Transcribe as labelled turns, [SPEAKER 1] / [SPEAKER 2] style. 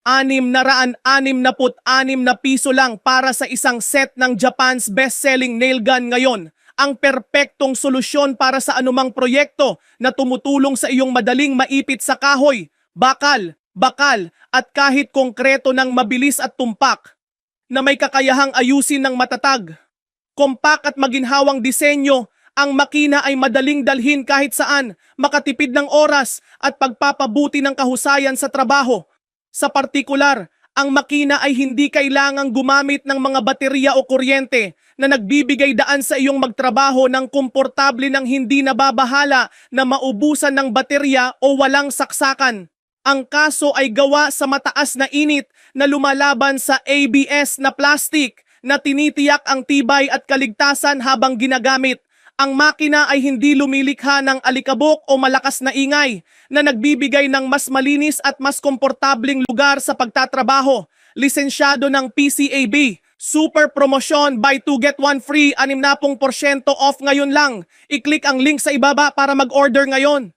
[SPEAKER 1] 666 na piso lang para sa isang set ng Japan's best-selling nail gun ngayon. Ang perpektong solusyon para sa anumang proyekto na tumutulong sa iyong madaling maipit sa kahoy, bakal, at kahit konkreto ng mabilis at tumpak na may kakayahang ayusin ng matatag. Compact at maginhawang disenyo, ang makina ay madaling dalhin kahit saan, makatipid ng oras at pagpapabuti ng kahusayan sa trabaho. Sa partikular, ang makina ay hindi kailangang gumamit ng mga baterya o kuryente na nagbibigay daan sa iyong magtrabaho ng komportable ng hindi nababahala na maubusan ng baterya o walang saksakan. Ang kaso ay gawa sa mataas na init na lumalaban sa ABS na plastic na tinitiyak ang tibay at kaligtasan habang ginagamit. Ang makina ay hindi lumilikha ng alikabok o malakas na ingay na nagbibigay ng mas malinis at mas komportableng lugar sa pagtatrabaho. Lisensyado ng PCAB. Super promosyon, buy 2 get 1 free, 60% off ngayon lang. I-click ang link sa ibaba para mag-order ngayon.